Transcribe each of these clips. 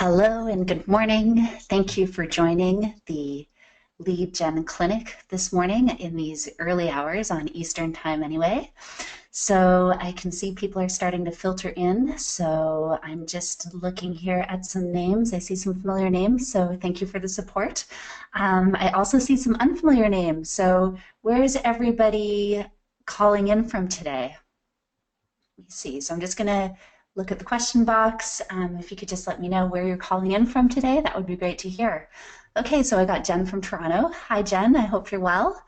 Hello and good morning. Thank you for joining the Lead Gen Clinic this morning in these early hours on Eastern Time anyway. So I can see people are starting to filter in. So I'm just looking here at some names. I see some familiar names, so thank you for the support. I also see some unfamiliar names. So where's everybody calling in from today? Let me see. So I'm just going to look at the question box. If you could just let me know where you're calling in from today, that would be great to hear. Okay, so I got Jen from Toronto. Hi, Jen. I hope you're well.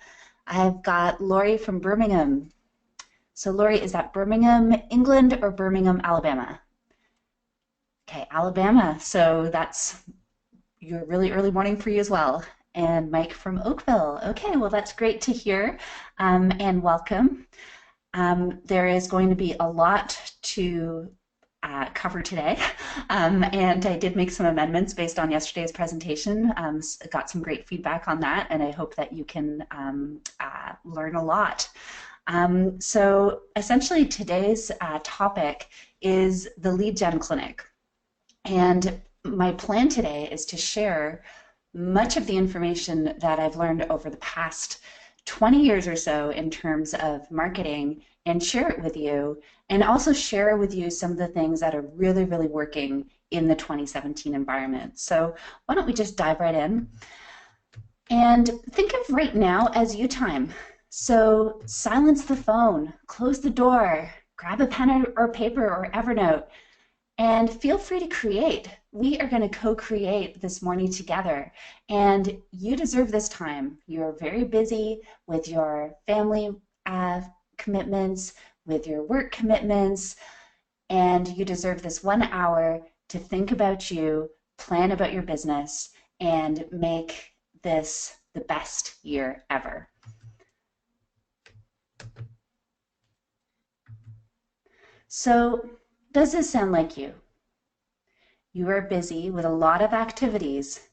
I've got Lori from Birmingham. So Lori, is that Birmingham, England, or Birmingham, Alabama? Okay, Alabama. So that's your really early morning for you as well. And Mike from Oakville. Okay, well, that's great to hear, and welcome. There is going to be a lot to cover today, and I did make some amendments based on yesterday's presentation. Got some great feedback on that, and I hope that you can learn a lot. So essentially today's topic is the Lead Gen Clinic, and my plan today is to share much of the information that I've learned over the past 20 years or so in terms of marketing and share it with you, and also share with you some of the things that are really, really working in the 2017 environment. So why don't we just dive right in and think of right now as you time. So silence the phone, close the door, grab a pen or paper or Evernote, and feel free to create. We are going to co-create this morning together, and you deserve this time. You're very busy with your family commitments, with your work commitments, and you deserve this 1 hour to think about you, plan about your business, and make this the best year ever. So, does this sound like you? You are busy with a lot of activities,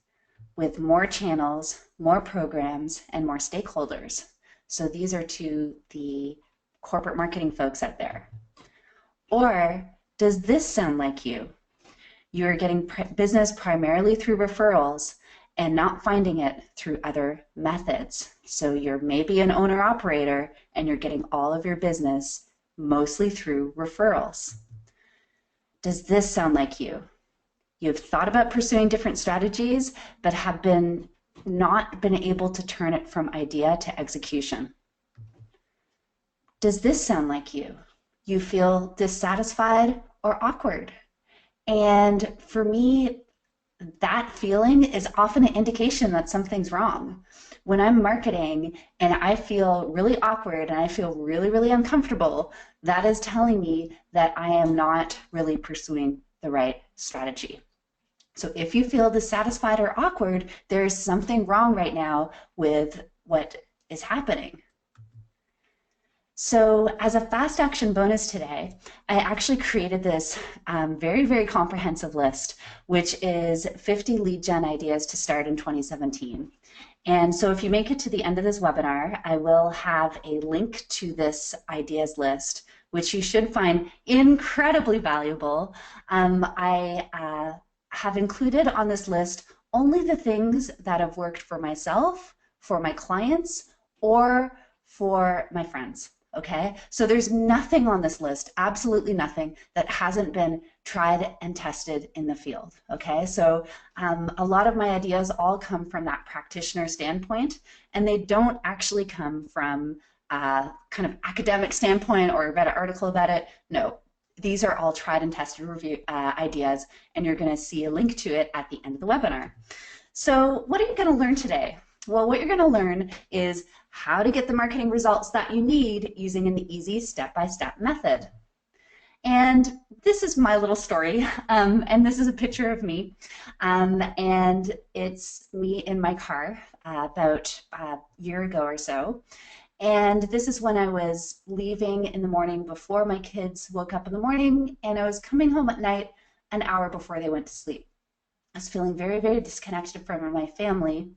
with more channels, more programs, and more stakeholders. So these are to the corporate marketing folks out there. Or does this sound like you? You're getting business primarily through referrals and not finding it through other methods. So you're maybe an owner-operator and you're getting all of your business mostly through referrals. Does this sound like you? You've thought about pursuing different strategies, but have not been able to turn it from idea to execution. Does this sound like you? You feel dissatisfied or awkward. And for me, that feeling is often an indication that something's wrong. When I'm marketing and I feel really awkward and I feel really, really uncomfortable, that is telling me that I am not really pursuing the right strategy. So if you feel dissatisfied or awkward, there is something wrong right now with what is happening. So as a fast action bonus today, I actually created this very, very comprehensive list, which is 50 lead gen ideas to start in 2017. And so if you make it to the end of this webinar, I will have a link to this ideas list, which you should find incredibly valuable. I have included on this list only the things that have worked for myself, for my clients, or for my friends. Okay, so there's nothing on this list, absolutely nothing, that hasn't been tried and tested in the field. Okay, so a lot of my ideas all come from that practitioner standpoint, and they don't actually come from kind of academic standpoint or read an article about it. No, these are all tried and tested ideas, and you're going to see a link to it at the end of the webinar. So what are you going to learn today? Well, what you're going to learn is how to get the marketing results that you need using an easy step-by-step method. And this is my little story, and this is a picture of me, and it's me in my car about a year ago or so. And this is when I was leaving in the morning before my kids woke up in the morning, and I was coming home at night an hour before they went to sleep. I was feeling very, very disconnected from my family.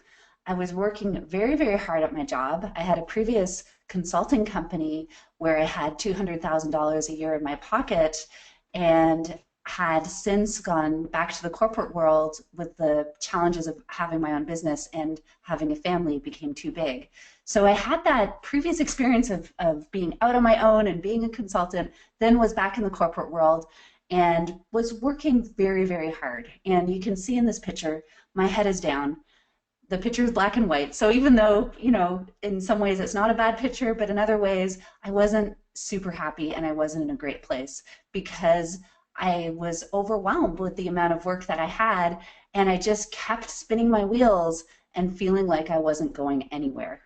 I was working very, very hard at my job. I had a previous consulting company where I had $200,000 a year in my pocket, and had since gone back to the corporate world with the challenges of having my own business and having a family became too big. So I had that previous experience of being out on my own and being a consultant, then was back in the corporate world and was working very, very hard. And you can see in this picture, my head is down. The picture is black and white. So even though, in some ways it's not a bad picture, but in other ways I wasn't super happy and I wasn't in a great place because I was overwhelmed with the amount of work that I had, and I just kept spinning my wheels and feeling like I wasn't going anywhere.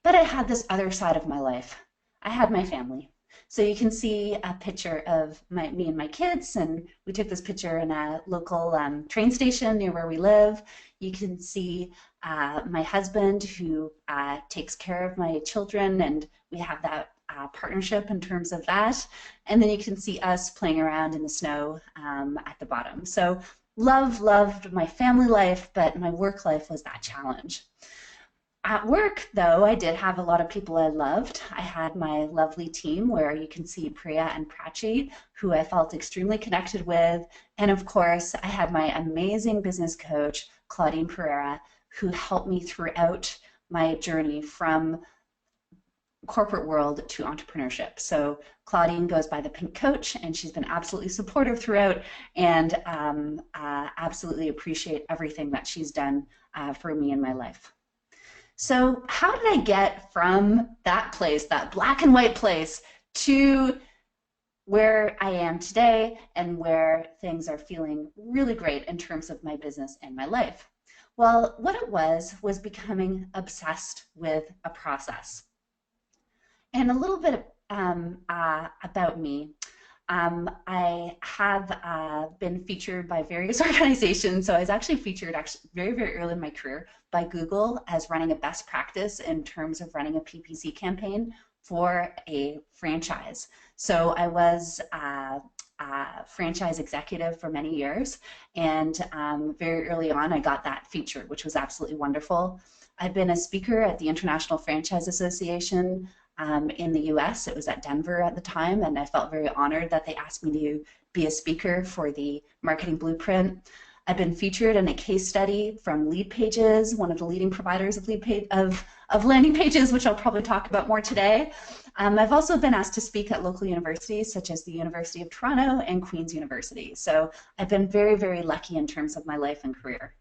But I had this other side of my life. I had my family. So you can see a picture of me and my kids, and we took this picture in a local train station near where we live. You can see my husband who takes care of my children, and we have that partnership in terms of that. And then you can see us playing around in the snow at the bottom. So loved my family life, but my work life was that challenge. At work, though, I did have a lot of people I loved. I had my lovely team where you can see Priya and Prachi, who I felt extremely connected with. And of course, I had my amazing business coach, Claudine Pereira, who helped me throughout my journey from corporate world to entrepreneurship. So Claudine goes by the Pink Coach, and she's been absolutely supportive throughout, and absolutely appreciate everything that she's done for me in my life. So how did I get from that place, that black and white place, to where I am today and where things are feeling really great in terms of my business and my life? Well, what it was becoming obsessed with a process. And a little bit about me. I have been featured by various organizations. So I was actually featured very, very early in my career by Google as running a best practice in terms of running a PPC campaign for a franchise. So I was a franchise executive for many years, and very early on I got that featured, which was absolutely wonderful. I've been a speaker at the International Franchise Association in the US. It was at Denver at the time, and I felt very honored that they asked me to be a speaker for the Marketing Blueprint. I've been featured in a case study from Leadpages, one of the leading providers of landing pages, which I'll probably talk about more today. I've also been asked to speak at local universities such as the University of Toronto and Queen's University. So I've been very, very lucky in terms of my life and career.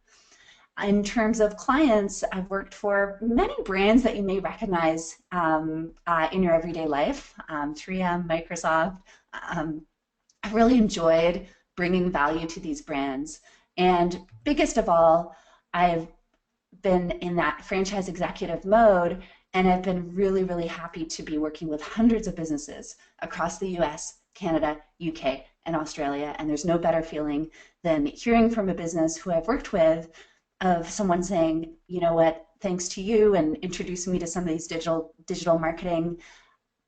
In terms of clients, I've worked for many brands that you may recognize in your everyday life, 3M, Microsoft. I really enjoyed bringing value to these brands. And biggest of all, I've been in that franchise executive mode, and I've been really, really happy to be working with hundreds of businesses across the US, Canada, UK, and Australia. And there's no better feeling than hearing from a business who I've worked with of someone saying, you know what, thanks to you and introducing me to some of these digital marketing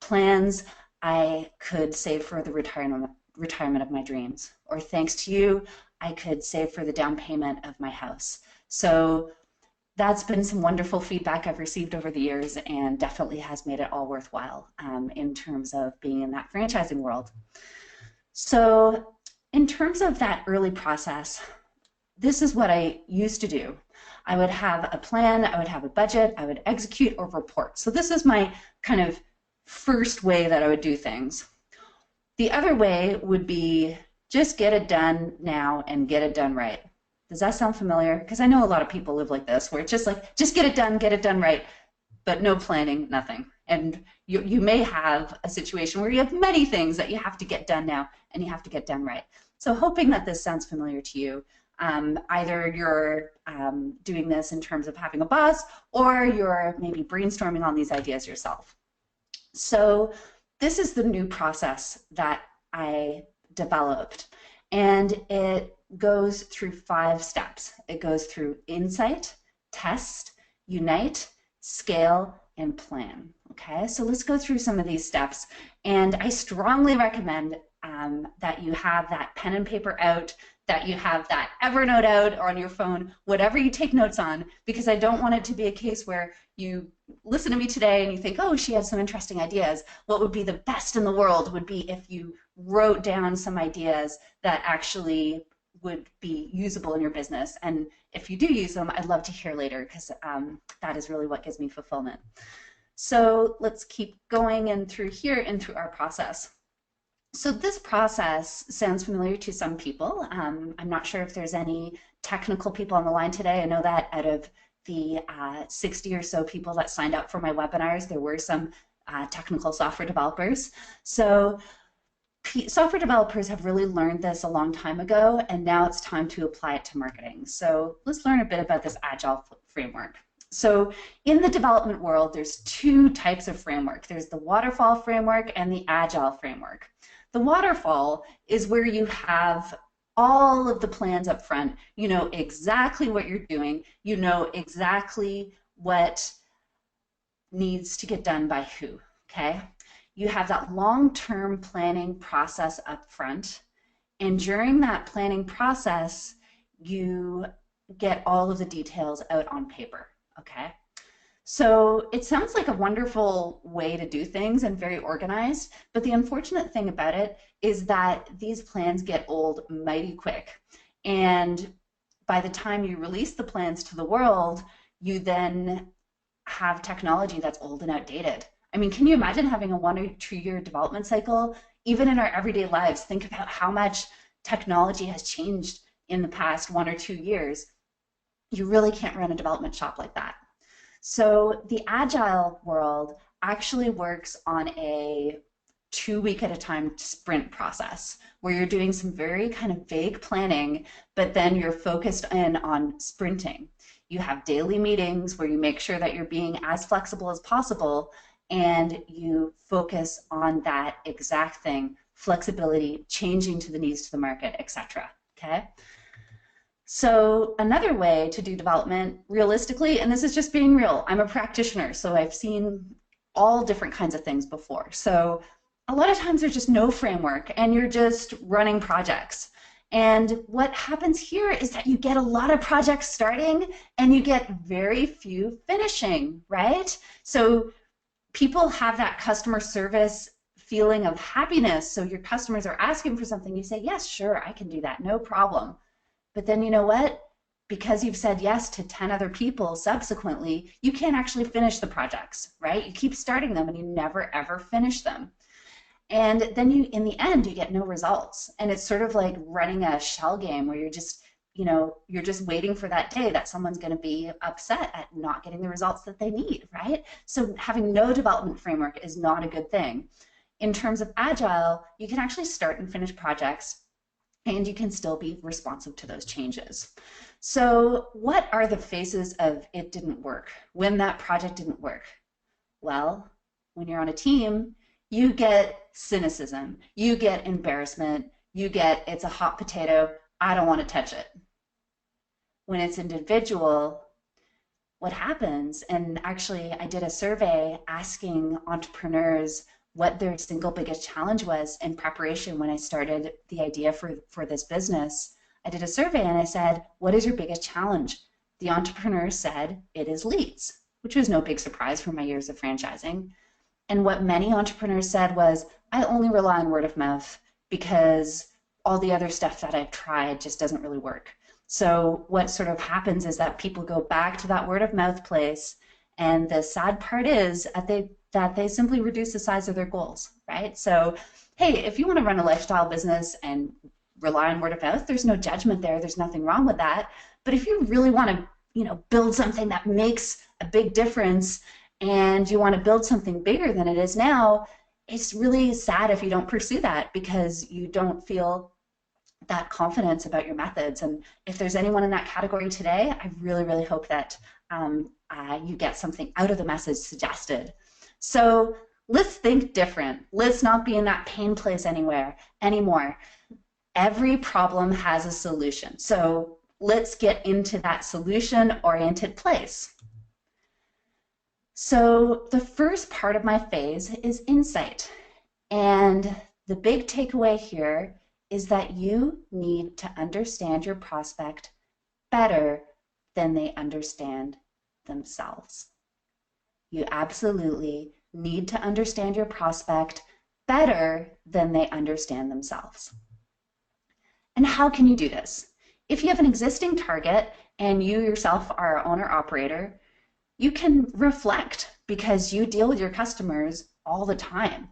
plans, I could save for the retirement of my dreams. Or thanks to you, I could save for the down payment of my house. So that's been some wonderful feedback I've received over the years, and definitely has made it all worthwhile in terms of being in that franchising world. So in terms of that early process, this is what I used to do. I would have a plan, I would have a budget, I would execute or report. So this is my kind of first way that I would do things. The other way would be just get it done now and get it done right. Does that sound familiar? Because I know a lot of people live like this, where it's just like, just get it done right, but no planning, nothing. And you may have a situation where you have many things that you have to get done now and you have to get done right. So hoping that this sounds familiar to you. Either you're doing this in terms of having a boss, or you're maybe brainstorming on these ideas yourself. So this is the new process that I developed, and it goes through 5 steps. It goes through insight, test, unite, scale, and plan. Okay, so let's go through some of these steps, and I strongly recommend that you have that pen and paper out, that you have that Evernote out or on your phone, whatever you take notes on, because I don't want it to be a case where you listen to me today and you think, oh, she had some interesting ideas. What would be the best in the world would be if you wrote down some ideas that actually would be usable in your business. And if you do use them, I'd love to hear later, because that is really what gives me fulfillment. So let's keep going and through here and through our process. So this process sounds familiar to some people. I'm not sure if there's any technical people on the line today. I know that out of the 60 or so people that signed up for my webinars, there were some technical software developers. So software developers have really learned this a long time ago, and now it's time to apply it to marketing. So let's learn a bit about this Agile framework. So in the development world, there's two types of framework. There's the waterfall framework and the Agile framework. The waterfall is where you have all of the plans up front. You know exactly what you're doing. You know exactly what needs to get done by who, okay? You have that long-term planning process up front, and during that planning process, you get all of the details out on paper, okay? So it sounds like a wonderful way to do things and very organized, but the unfortunate thing about it is that these plans get old mighty quick. And by the time you release the plans to the world, you then have technology that's old and outdated. I mean, can you imagine having a 1 or 2 year development cycle? Even in our everyday lives, think about how much technology has changed in the past 1 or 2 years. You really can't run a development shop like that. So the Agile world actually works on a 2 week at a time sprint process where you're doing some very kind of vague planning, but then you're focused in on sprinting. You have daily meetings where you make sure that you're being as flexible as possible, and you focus on that exact thing, flexibility, changing to the needs of the market, etc. Okay? So another way to do development realistically, and this is just being real, I'm a practitioner, so I've seen all different kinds of things before. So a lot of times there's just no framework and you're just running projects. And what happens here is that you get a lot of projects starting and you get very few finishing, right? So people have that customer service feeling of happiness. So your customers are asking for something, you say, yes, sure, I can do that, no problem. But then you know what? Because you've said yes to 10 other people subsequently, you can't actually finish the projects, right? You keep starting them and you never ever finish them. And then you, in the end, you get no results. And it's sort of like running a shell game where you're just, you know, you're just waiting for that day that someone's going to be upset at not getting the results that they need, right? So having no development framework is not a good thing. In terms of Agile, you can actually start and finish projects, and you can still be responsive to those changes. So what are the phases of it didn't work, when that project didn't work? Well, when you're on a team, you get cynicism, you get embarrassment, you get it's a hot potato, I don't want to touch it. When it's individual, what happens, and actually I did a survey asking entrepreneurs what their single biggest challenge was in preparation when I started the idea for this business. I did a survey and I said, what is your biggest challenge? The entrepreneurs said, it is leads, which was no big surprise from my years of franchising. And what many entrepreneurs said was, I only rely on word of mouth because all the other stuff that I've tried just doesn't really work. So what sort of happens is that people go back to that word of mouth place, and the sad part is that they simply reduce the size of their goals, right? So, hey, if you want to run a lifestyle business and rely on word of mouth, there's no judgment there. There's nothing wrong with that. But if you really want to, you know, build something that makes a big difference, and you want to build something bigger than it is now, it's really sad if you don't pursue that because you don't feel that confidence about your methods. And if there's anyone in that category today, I really, really hope that you get something out of the message suggested. So let's think different. Let's not be in that pain place anymore. Every problem has a solution. So let's get into that solution-oriented place. So the first part of my phase is insight. And The big takeaway here is that you need to understand your prospect better than they understand themselves. You absolutely need to understand your prospect better than they understand themselves. And how can you do this? If you have an existing target and you yourself are an owner-operator, you can reflect because you deal with your customers all the time.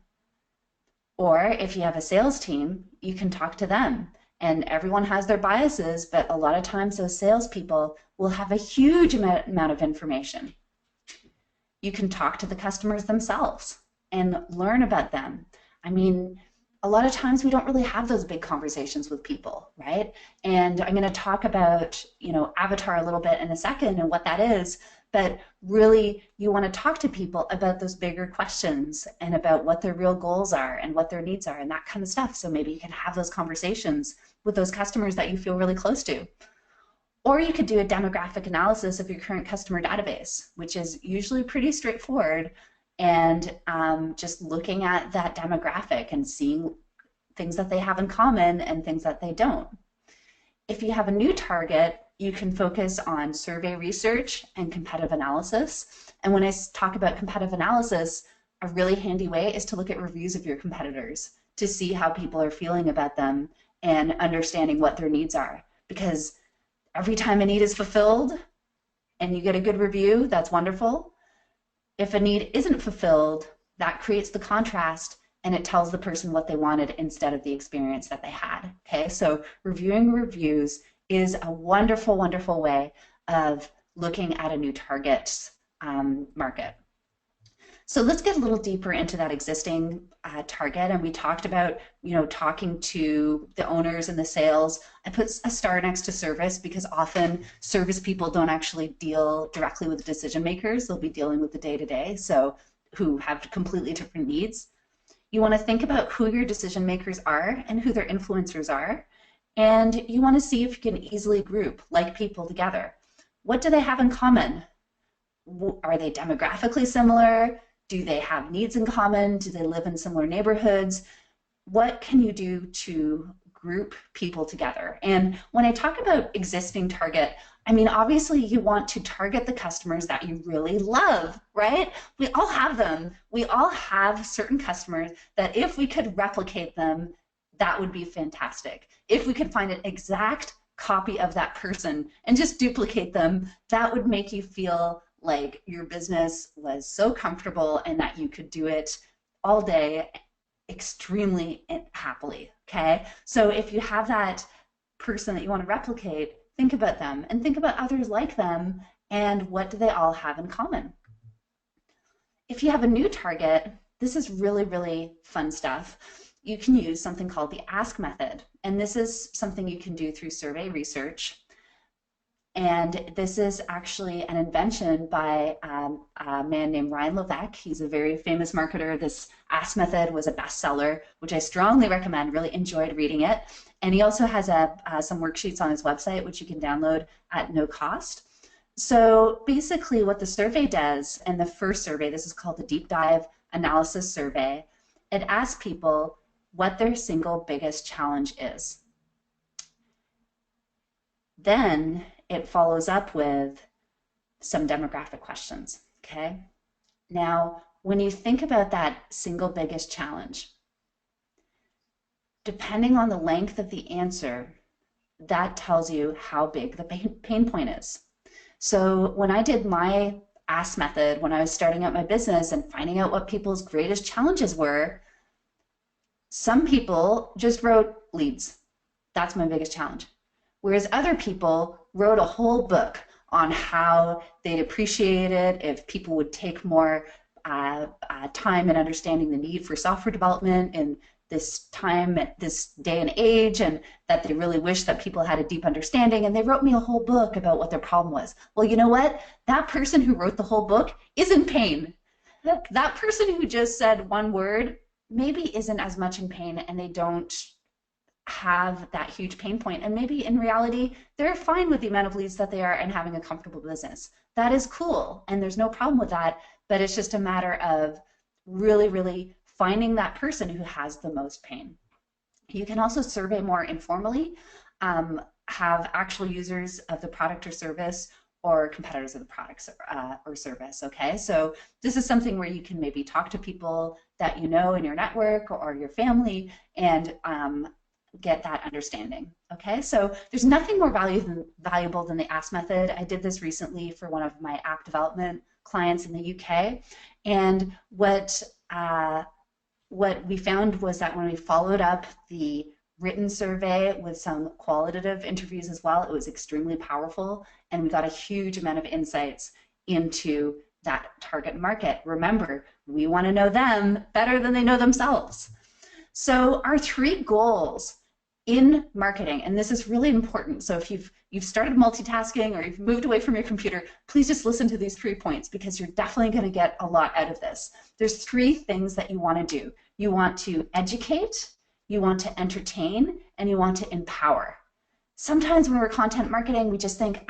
Or if you have a sales team, you can talk to them. And everyone has their biases, but a lot of times those salespeople will have a huge amount of information. You can talk to the customers themselves and learn about them. I mean, a lot of times we don't really have those big conversations with people, right? And I'm going to talk about, Avatar a little bit in a second and what that is, but really you want to talk to people about those bigger questions and about what their real goals are and what their needs are and that kind of stuff. So maybe you can have those conversations with those customers that you feel really close to. Or you could do a demographic analysis of your current customer database, which is usually pretty straightforward, and just looking at that demographic and seeing things that they have in common and things that they don't. If you have a new target, you can focus on survey research and competitive analysis. And when I talk about competitive analysis, a really handy way is to look at reviews of your competitors to see how people are feeling about them and understanding what their needs are. Because every time a need is fulfilled and you get a good review, that's wonderful. If a need isn't fulfilled, that creates the contrast and it tells the person what they wanted instead of the experience that they had. Okay, so reviewing reviews is a wonderful, wonderful way of looking at a new target market. So let's get a little deeper into that existing target. And we talked about, talking to the owners and the sales. I put a star next to service because often service people don't actually deal directly with decision makers. They'll be dealing with the day-to-day, so who have completely different needs. You want to think about who your decision makers are and who their influencers are. And you want to see if you can easily group like people together. What do they have in common? Are they demographically similar? Do they have needs in common? Do they live in similar neighborhoods? What can you do to group people together? And when I talk about existing target, I mean, obviously you want to target the customers that you really love, right? We all have them. We all have certain customers that if we could replicate them, that would be fantastic. If we could find an exact copy of that person and just duplicate them, that would make you feel like your business was so comfortable and that you could do it all day extremely happily, okay? So if you have that person that you want to replicate, think about them and think about others like them and what do they all have in common. If you have a new target, this is really, really fun stuff. You can use something called the ASK method, and this is something you can do through survey research. And this is actually an invention by a man named Ryan Levesque. He's a very famous marketer. This ASK method was a bestseller, which I strongly recommend. Really enjoyed reading it. And he also has some worksheets on his website, which you can download at no cost. So basically what the survey does, and the first survey, this is called the Deep Dive Analysis Survey, it asks people what their single biggest challenge is. Then it follows up with some demographic questions, okay? Now, when you think about that single biggest challenge, depending on the length of the answer, that tells you how big the pain point is. So when I did my ASK method, when I was starting out my business and finding out what people's greatest challenges were, some people just wrote leads. That's my biggest challenge. Whereas other people wrote a whole book on how they'd appreciate it if people would take more time in understanding the need for software development in this time at this day and age, and that they really wish that people had a deep understanding, and they wrote me a whole book about what their problem was. Well, you know what? That person who wrote the whole book is in pain. That person who just said one word maybe isn't as much in pain, and they don't have that huge pain point, and maybe in reality they're fine with the amount of leads that they are and having a comfortable business. That is cool, and there's no problem with that, but it's just a matter of really finding that person who has the most pain. You can also survey more informally, have actual users of the product or service or competitors of the products or service, okay? So this is something where you can maybe talk to people that you know in your network or your family and get that understanding, okay? So there's nothing more valuable than the Ask method. I did this recently for one of my app development clients in the UK, and what we found was that when we followed up the written survey with some qualitative interviews as well, it was extremely powerful, and we got a huge amount of insights into that target market. Remember, we want to know them better than they know themselves. So our 3 goals in marketing, and this is really important. So if you've started multitasking or you've moved away from your computer, please just listen to these 3 points because you're definitely going to get a lot out of this. There's 3 things that you want to do. You want to educate, you want to entertain, and you want to empower. Sometimes when we're content marketing, we just think,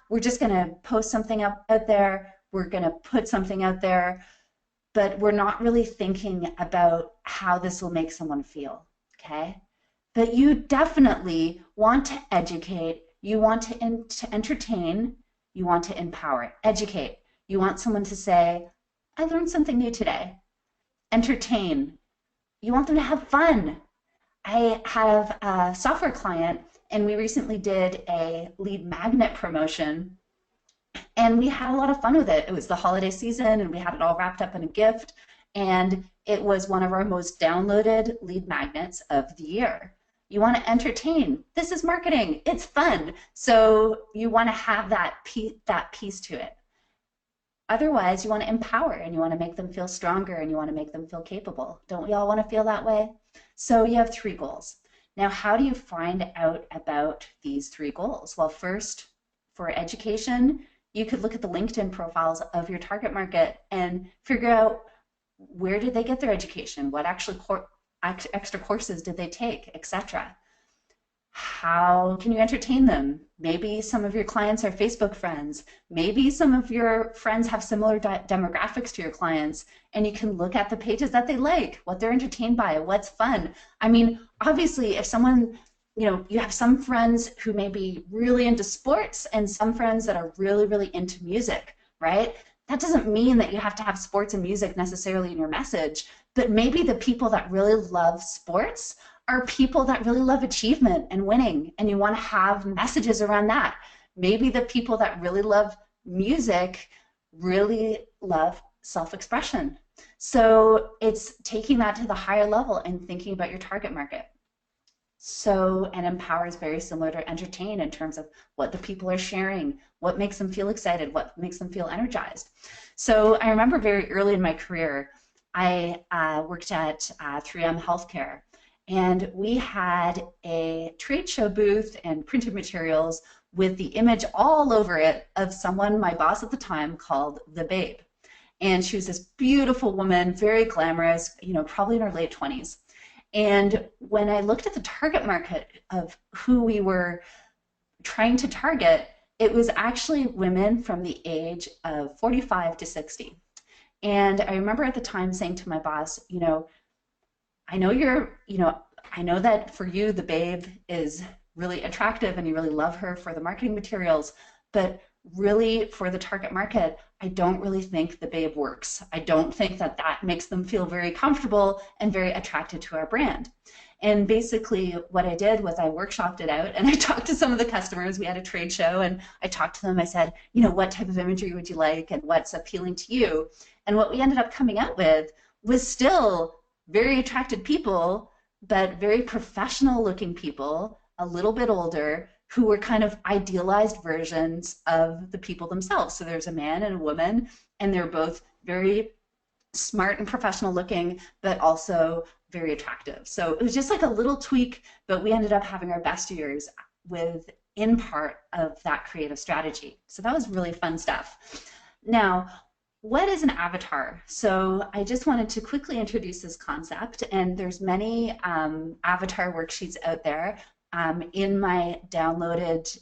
we're just going to post something out there, we're going to put something out there, but we're not really thinking about how this will make someone feel, okay? But you definitely want to educate, you want to entertain, you want to empower. Educate, you want someone to say, I learned something new today. Entertain, you want them to have fun. I have a software client, and we recently did a lead magnet promotion, and we had a lot of fun with it. It was the holiday season, and we had it all wrapped up in a gift, and it was one of our most downloaded lead magnets of the year. You want to entertain. This is marketing. It's fun. So you want to have that piece to it. Otherwise, you want to empower, and you want to make them feel stronger, and you want to make them feel capable. Don't we all want to feel that way? So you have 3 goals. Now, how do you find out about these 3 goals? Well, first, for education, you could look at the LinkedIn profiles of your target market and figure out where did they get their education, what actually extra courses did they take, etc. How can you entertain them? Maybe some of your clients are Facebook friends. Maybe some of your friends have similar demographics to your clients, and you can look at the pages that they like, what they're entertained by, what's fun. I mean, obviously, if someone, you have some friends who may be really into sports and some friends that are really, really into music, right? That doesn't mean that you have to have sports and music necessarily in your message, but maybe the people that really love sports are people that really love achievement and winning, and you want to have messages around that. Maybe the people that really love music really love self-expression. So it's taking that to the higher level and thinking about your target market. So, and empower is very similar to entertain in terms of what the people are sharing, what makes them feel excited, what makes them feel energized. So I remember very early in my career, I worked at 3M Healthcare, and we had a trade show booth and printed materials with the image all over it of someone, my boss at the time, called The Babe. And she was this beautiful woman, very glamorous, probably in her late 20s. And when I looked at the target market of who we were trying to target, it was actually women from the age of 45 to 60. And I remember at the time saying to my boss, I know that for you, The Babe is really attractive and you really love her for the marketing materials, but really for the target market, I don't really think The Babe works. I don't think that makes them feel very comfortable and very attracted to our brand. And basically what I did was I workshopped it out, and I talked to some of the customers. We had a trade show, and I talked to them. I said, what type of imagery would you like and what's appealing to you? And what we ended up coming out with was still very attracted people, but very professional looking people, a little bit older, who were kind of idealized versions of the people themselves. So there's a man and a woman, and they're both very smart and professional looking, but also very attractive. So it was just like a little tweak, but we ended up having our best years in part of that creative strategy. So that was really fun stuff. Now, what is an avatar? So I just wanted to quickly introduce this concept, and there's many avatar worksheets out there. In my downloaded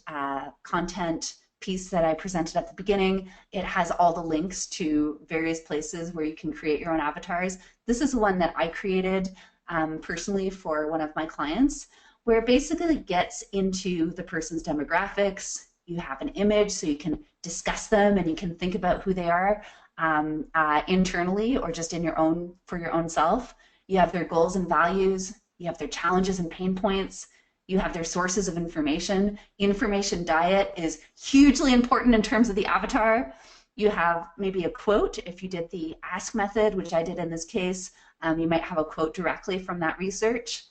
content piece that I presented at the beginning, it has all the links to various places where you can create your own avatars. This is the one that I created personally for one of my clients, where it basically gets into the person's demographics. You have an image so you can discuss them and you can think about who they are internally or just in your own, for your own self. You have their goals and values, you have their challenges and pain points, you have their sources of information. Information diet is hugely important in terms of the avatar. You have maybe a quote. If you did the ask method, which I did in this case, you might have a quote directly from that research.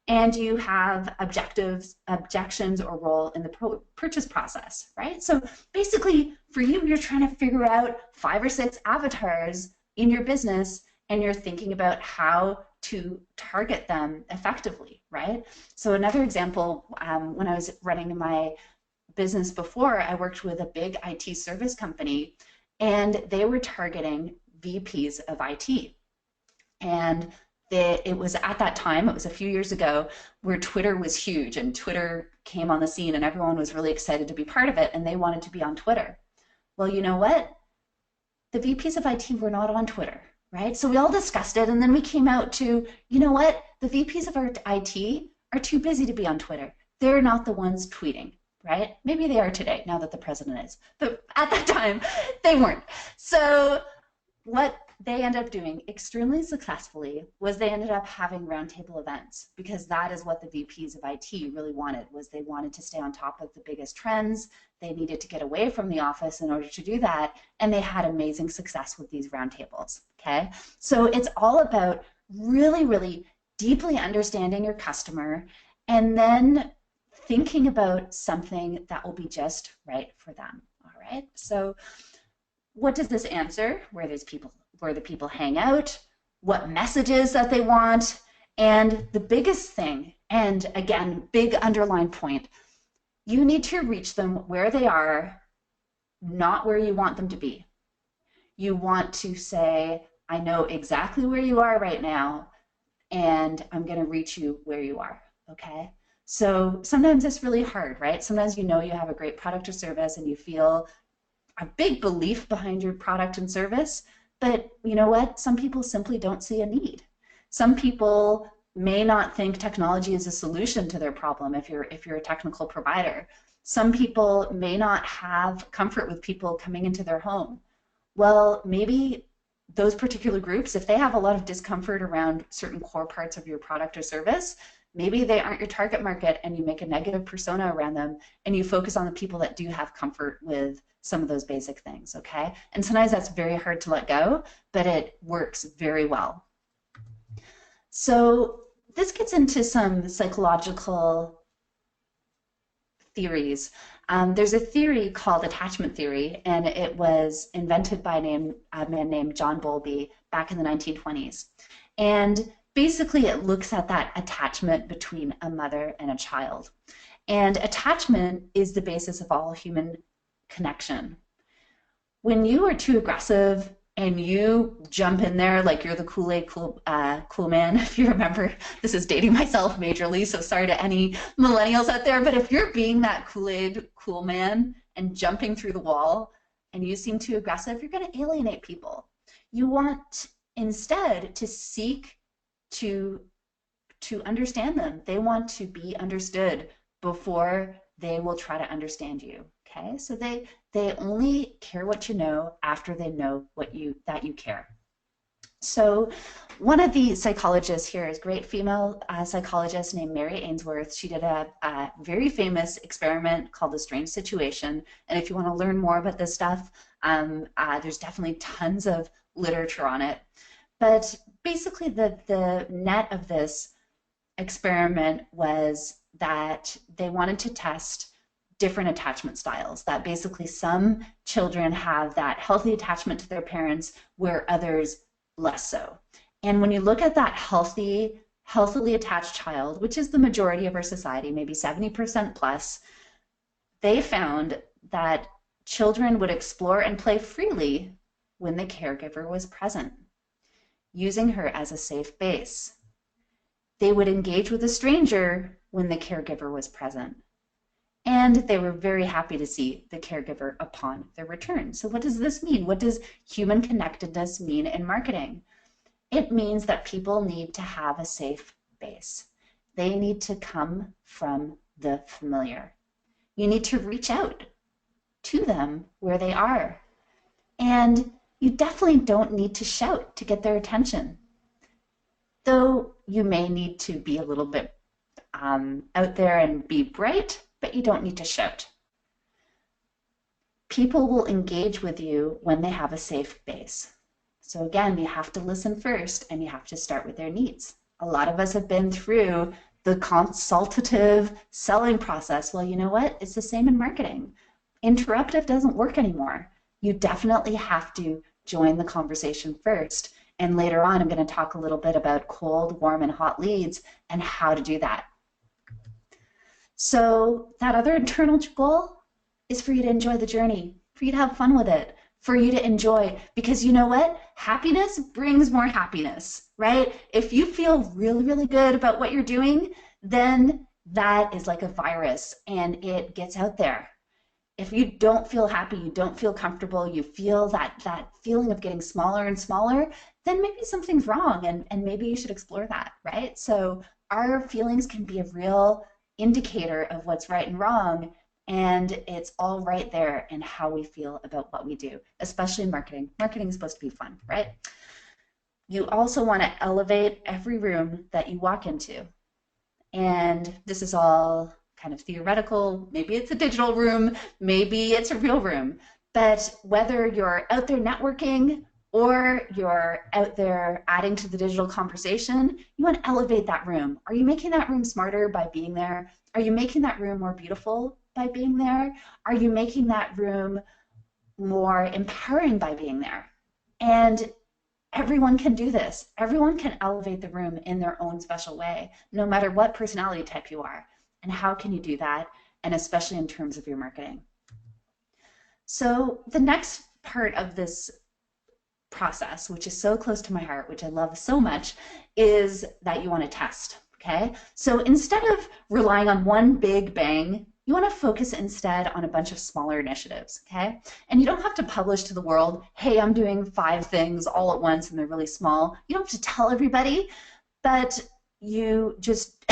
And you have objectives, objections, or role in the purchase process, right? So basically, for you, you're trying to figure out 5 or 6 avatars in your business, and you're thinking about how to target them effectively, right? So another example, when I was running my business before, I worked with a big IT service company, and they were targeting VPs of IT. And it was at that time, it was a few years ago, where Twitter was huge, and Twitter came on the scene, and everyone was really excited to be part of it, and they wanted to be on Twitter. Well, you know what? The VPs of IT were not on Twitter, right? So we all discussed it, and then we came out to, you know what? The VPs of our IT are too busy to be on Twitter. They're not the ones tweeting, right? Maybe they are today, now that the president is, but at that time, they weren't. So what they ended up doing extremely successfully was they ended up having roundtable events, because that is what the VPs of IT really wanted, was they wanted to stay on top of the biggest trends. They needed to get away from the office in order to do that, and they had amazing success with these roundtables, okay? So it's all about really, really deeply understanding your customer and then thinking about something that will be just right for them, all right? So what does this answer? Where the people hang out, what messages that they want, and the biggest thing, and again, big underline point, you need to reach them where they are, not where you want them to be. You want to say, I know exactly where you are right now, and I'm going to reach you where you are, okay? So sometimes it's really hard, right? Sometimes you know you have a great product or service and you feel a big belief behind your product and service, but you know what? Some people simply don't see a need. Some people may not think technology is a solution to their problem if you're a technical provider. Some people may not have comfort with people coming into their home. Well, maybe those particular groups, if they have a lot of discomfort around certain core parts of your product or service, maybe they aren't your target market, and you make a negative persona around them, and you focus on the people that do have comfort with some of those basic things, okay? And sometimes that's very hard to let go, but it works very well. So this gets into some psychological theories. There's a theory called attachment theory, and it was invented by a man named John Bowlby back in the 1920s. And basically it looks at that attachment between a mother and a child. And attachment is the basis of all human connection. When you are too aggressive and you jump in there like you're the Kool-Aid cool man, if you remember, this is dating myself majorly, so sorry to any millennials out there, but if you're being that Kool-Aid cool man and jumping through the wall and you seem too aggressive, you're going to alienate people. You want instead to seek to understand them. They want to be understood before they will try to understand you. Okay, so they only care what you know after they know that you care. So one of the psychologists here is a great female psychologist named Mary Ainsworth. She did a very famous experiment called The Strange Situation. And if you want to learn more about this stuff, there's definitely tons of literature on it. But basically the net of this experiment was that they wanted to test different attachment styles, that basically some children have that healthy attachment to their parents where others less so. And when you look at that healthily attached child, which is the majority of our society, maybe 70% plus, they found that children would explore and play freely when the caregiver was present, using her as a safe base. They would engage with a stranger when the caregiver was present. And they were very happy to see the caregiver upon their return. So what does this mean? What does human connectedness mean in marketing? It means that people need to have a safe base. They need to come from the familiar. You need to reach out to them where they are. And you definitely don't need to shout to get their attention. Though you may need to be a little bit out there and be bright, but you don't need to shout. People will engage with you when they have a safe base. So again, you have to listen first and you have to start with their needs. A lot of us have been through the consultative selling process. Well, you know what? It's the same in marketing. Interruptive doesn't work anymore. You definitely have to join the conversation first. And later on, I'm going to talk a little bit about cold, warm, and hot leads and how to do that. So that other internal goal is for you to enjoy the journey, for you to have fun with it, for you to enjoy, because you know what? Happiness brings more happiness, right? If you feel really, really good about what you're doing, then that is like a virus and it gets out there. If you don't feel happy, you don't feel comfortable, you feel that feeling of getting smaller and smaller, then maybe something's wrong and maybe you should explore that, right? So our feelings can be a real indicator of what's right and wrong, and it's all right there in how we feel about what we do, especially in marketing. Marketing is supposed to be fun, right? You also want to elevate every room that you walk into. And this is all kind of theoretical. Maybe it's a digital room, maybe it's a real room. But whether you're out there networking or you're out there adding to the digital conversation, you want to elevate that room. Are you making that room smarter by being there? Are you making that room more beautiful by being there? Are you making that room more empowering by being there? And everyone can do this. Everyone can elevate the room in their own special way, no matter what personality type you are. And how can you do that? And especially in terms of your marketing. So the next part of this process, which is so close to my heart, which I love so much, is that you want to test, okay? So instead of relying on one big bang, you want to focus instead on a bunch of smaller initiatives, okay? And you don't have to publish to the world, hey, I'm doing 5 things all at once and they're really small. You don't have to tell everybody, but you just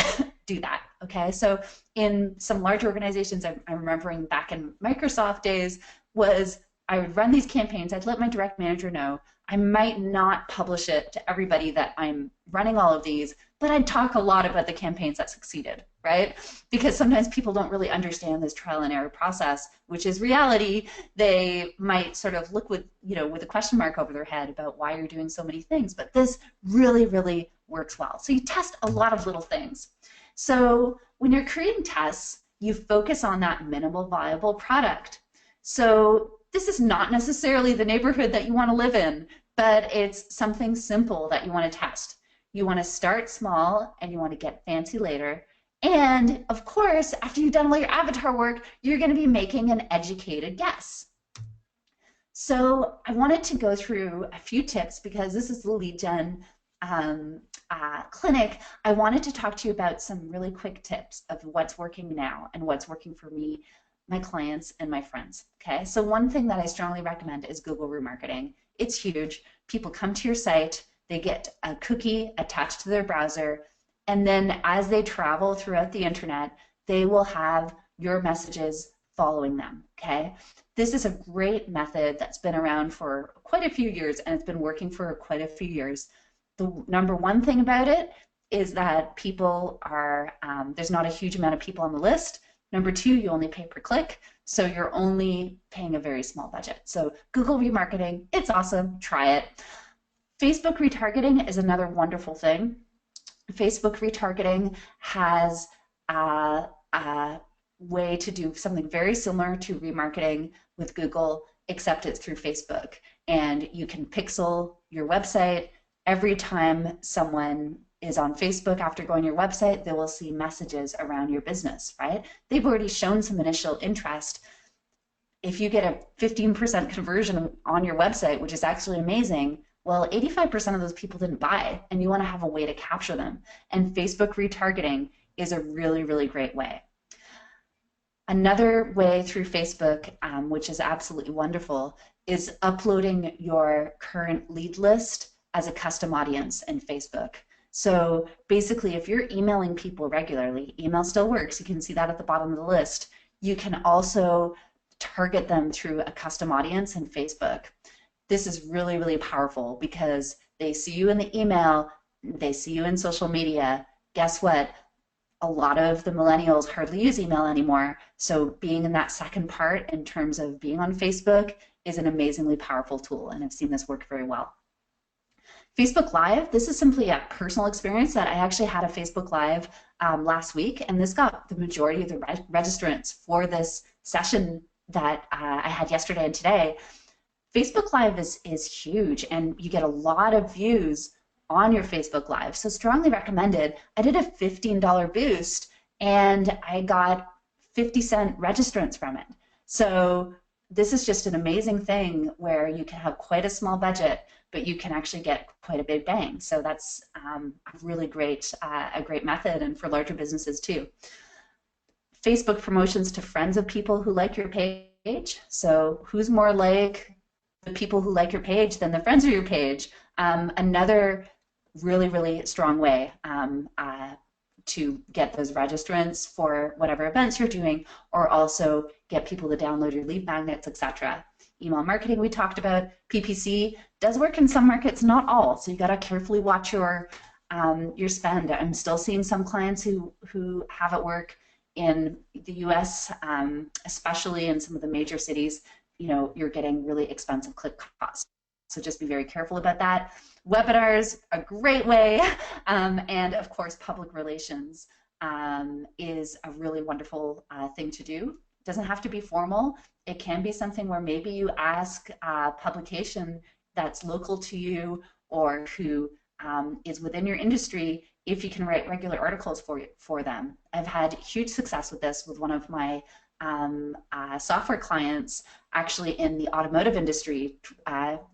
do that, okay? So in some large organizations, I'm remembering back in Microsoft days, was I would run these campaigns, I'd let my direct manager know, I might not publish it to everybody that I'm running all of these, but I'd talk a lot about the campaigns that succeeded, right? Because sometimes people don't really understand this trial and error process, which is reality. They might sort of look with, with a question mark over their head about why you're doing so many things, but this really, really works well. So you test a lot of little things. So when you're creating tests, you focus on that minimal viable product. So this is not necessarily the neighborhood that you want to live in, but it's something simple that you want to test. You want to start small and you want to get fancy later. And of course, after you've done all your avatar work, you're going to be making an educated guess. So I wanted to go through a few tips because this is the lead gen clinic. I wanted to talk to you about some really quick tips of what's working now and what's working for me, my clients, and my friends. Okay, so one thing that I strongly recommend is Google remarketing. It's huge. People come to your site, they get a cookie attached to their browser, and then as they travel throughout the internet, they will have your messages following them. Okay, this is a great method that's been around for quite a few years, and it's been working for quite a few years. The number one thing about it is that people are, there's not a huge amount of people on the list. Number two, you only pay per click, so you're only paying a very small budget. So Google remarketing, it's awesome, try it. Facebook retargeting is another wonderful thing. Facebook retargeting has a way to do something very similar to remarketing with Google, except it's through Facebook. And you can pixel your website. Every time someone is on Facebook after going to your website, they will see messages around your business, right? They've already shown some initial interest. If you get a 15% conversion on your website, which is actually amazing, well, 85% of those people didn't buy, and you want to have a way to capture them. And Facebook retargeting is a really, really great way. Another way through Facebook, which is absolutely wonderful, is uploading your current lead list as a custom audience in Facebook. So basically, if you're emailing people regularly, email still works. You can see that at the bottom of the list. You can also target them through a custom audience in Facebook. This is really, really powerful because they see you in the email, they see you in social media. Guess what? A lot of the millennials hardly use email anymore. So being in that second part in terms of being on Facebook is an amazingly powerful tool, and I've seen this work very well. Facebook Live, this is simply a personal experience that I actually had a Facebook Live last week, and this got the majority of the registrants for this session that I had yesterday and today. Facebook Live is huge, and you get a lot of views on your Facebook Live, so strongly recommended. I did a $15 boost, and I got 50-cent registrants from it. So this is just an amazing thing where you can have quite a small budget, but you can actually get quite a big bang. So that's a really great, a great method, and for larger businesses too. Facebook promotions to friends of people who like your page. So who's more like the people who like your page than the friends of your page? Another really, really strong way to get those registrants for whatever events you're doing, or also get people to download your lead magnets, etc. Email marketing we talked about. PPC does work in some markets, not all, so you got to carefully watch your spend. I'm still seeing some clients who have it work in the US, especially in some of the major cities. You know, you're getting really expensive click costs. So just be very careful about that. Webinars, a great way, and of course public relations is a really wonderful thing to do. It doesn't have to be formal. It can be something where maybe you ask a publication that's local to you or who is within your industry if you can write regular articles for them. I've had huge success with this with one of my software clients actually in the automotive industry,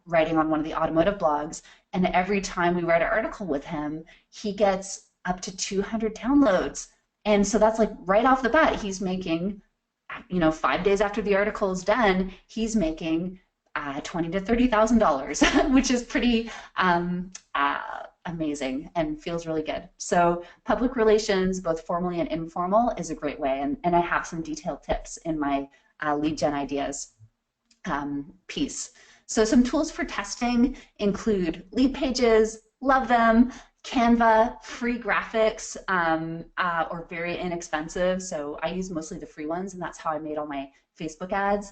writing on one of the automotive blogs, and every time we write an article with him, he gets up to 200 downloads. And so that's like right off the bat, he's making, you know, 5 days after the article is done, he's making $20,000 to $30,000, which is pretty amazing and feels really good. So public relations, both formally and informal, is a great way, and I have some detailed tips in my lead gen ideas piece. So some tools for testing include Leadpages, love them, Canva, free graphics, or very inexpensive. So I use mostly the free ones, and that's how I made all my Facebook ads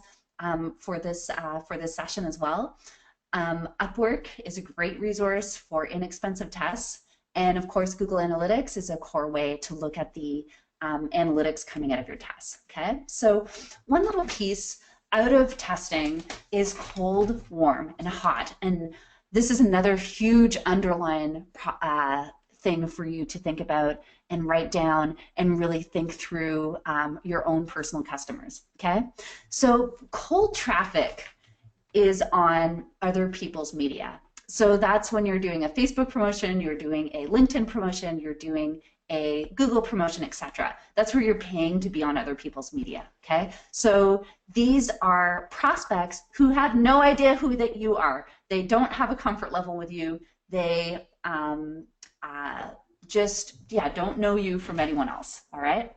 for this session as well. Upwork is a great resource for inexpensive tests, and of course Google Analytics is a core way to look at the analytics coming out of your tests. Okay, so one little piece out of testing is cold, warm, and hot, and this is another huge underlying thing for you to think about and write down and really think through your own personal customers. Okay, so cold traffic is on other people's media. So that's when you're doing a Facebook promotion, you're doing a LinkedIn promotion, you're doing a Google promotion, etc. That's where you're paying to be on other people's media, okay? So these are prospects who have no idea who that you are. They don't have a comfort level with you. They just don't know you from anyone else, all right?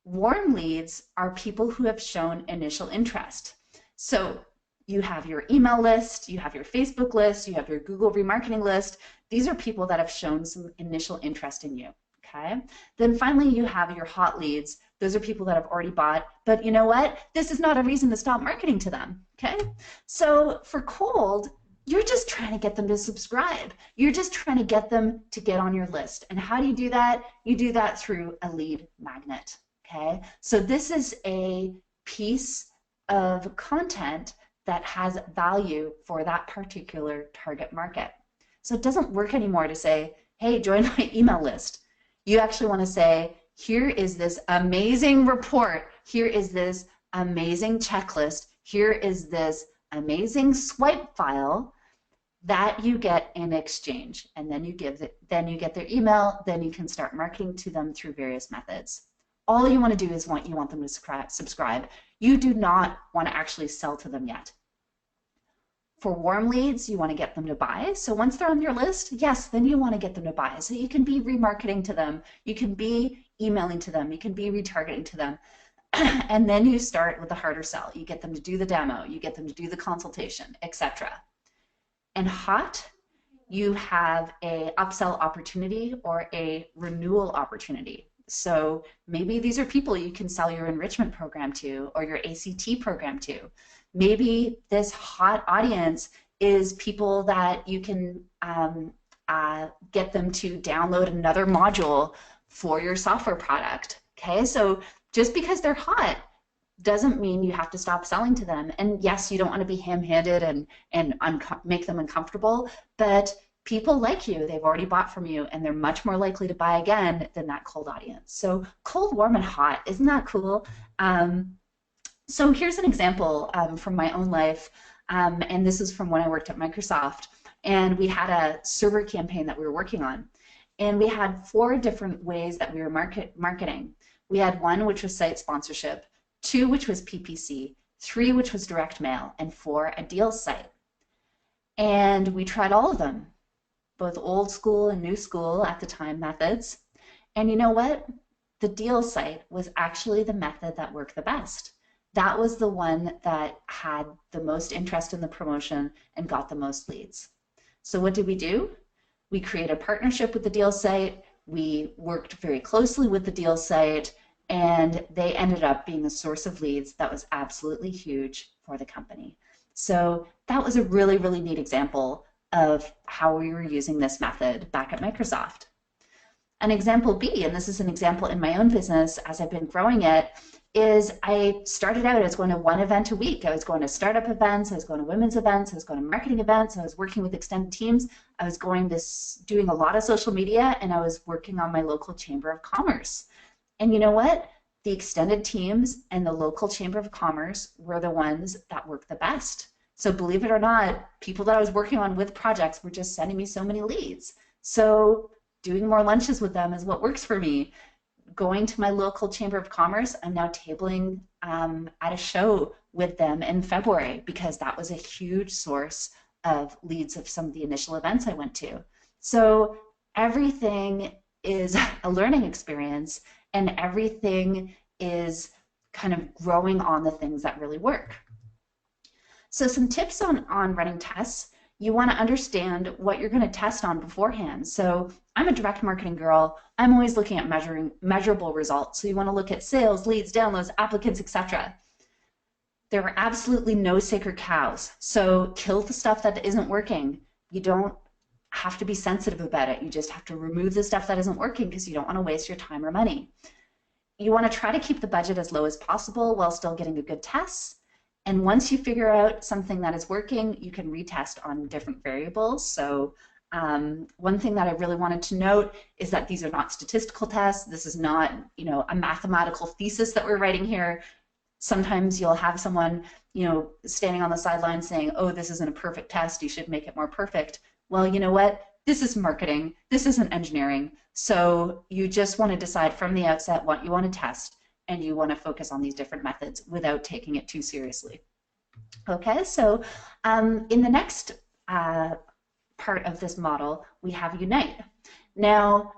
Warm leads are people who have shown initial interest. So you have your email list, you have your Facebook list, you have your Google remarketing list. These are people that have shown some initial interest in you, okay? Then finally you have your hot leads. Those are people that have already bought, but you know what? This is not a reason to stop marketing to them, okay? So for cold, you're just trying to get them to subscribe. You're just trying to get them to get on your list. And how do you do that? You do that through a lead magnet, okay? So this is a piece of content that has value for that particular target market. So it doesn't work anymore to say, hey, join my email list. You actually want to say, here is this amazing report, here is this amazing checklist, here is this amazing swipe file that you get in exchange, and then you get their email, then you can start marketing to them through various methods. all you want to do is you want them to subscribe. You do not want to actually sell to them yet. For warm leads, you want to get them to buy. So once they're on your list, yes, then you want to get them to buy. So you can be remarketing to them, you can be emailing to them, you can be retargeting to them. And then you start with the harder sell. You get them to do the demo, you get them to do the consultation, etc. And hot, you have a upsell opportunity or a renewal opportunity. So maybe these are people you can sell your enrichment program to or your ACT program to. Maybe this hot audience is people that you can get them to download another module for your software product. Okay, so just because they're hot doesn't mean you have to stop selling to them. And yes, you don't want to be ham-handed and make them uncomfortable, but people like you, they've already bought from you, and they're much more likely to buy again than that cold audience. So cold, warm, and hot, isn't that cool? So here's an example from my own life, and this is from when I worked at Microsoft, and we had a server campaign that we were working on, and we had 4 different ways that we were marketing. We had 1 which was site sponsorship, 2 which was PPC, 3 which was direct mail, and 4 a deals site. And we tried all of them, both old school and new school at the time methods. And you know what? The deals site was actually the method that worked the best. That was the one that had the most interest in the promotion and got the most leads. So what did we do? We created a partnership with the deals site. We worked very closely with the deals site, and they ended up being a source of leads that was absolutely huge for the company. So that was a really, really neat example of how we were using this method back at Microsoft. An example B, and this is an example in my own business as I've been growing it, is I started out as going to 1 event a week. I was going to startup events, I was going to women's events, I was going to marketing events, I was working with extended teams, I was doing a lot of social media, and I was working on my local Chamber of Commerce. And you know what? The extended teams and the local Chamber of Commerce were the ones that worked the best. So believe it or not, people that I was working on with projects were just sending me so many leads. So doing more lunches with them is what works for me. Going to my local Chamber of Commerce, I'm now tabling at a show with them in February because that was a huge source of leads of some of the initial events I went to. So everything is a learning experience, and everything is kind of growing on the things that really work. So some tips on running tests. You want to understand what you're going to test on beforehand. So I'm a direct marketing girl. I'm always looking at measurable results. So you want to look at sales, leads, downloads, applicants, etc. There are absolutely no sacred cows. So kill the stuff that isn't working. You don't have to be sensitive about it. You just have to remove the stuff that isn't working because you don't want to waste your time or money. You want to try to keep the budget as low as possible while still getting a good test. And once you figure out something that is working, you can retest on different variables. So one thing that I really wanted to note is that these are not statistical tests. This is not, a mathematical thesis that we're writing here. Sometimes you'll have someone, standing on the sidelines saying, oh, this isn't a perfect test, you should make it more perfect. Well, you know what? This is marketing. This isn't engineering. So you just want to decide from the outset what you want to test, and you want to focus on these different methods without taking it too seriously. Okay, so in the next part of this model, we have Unite. Now,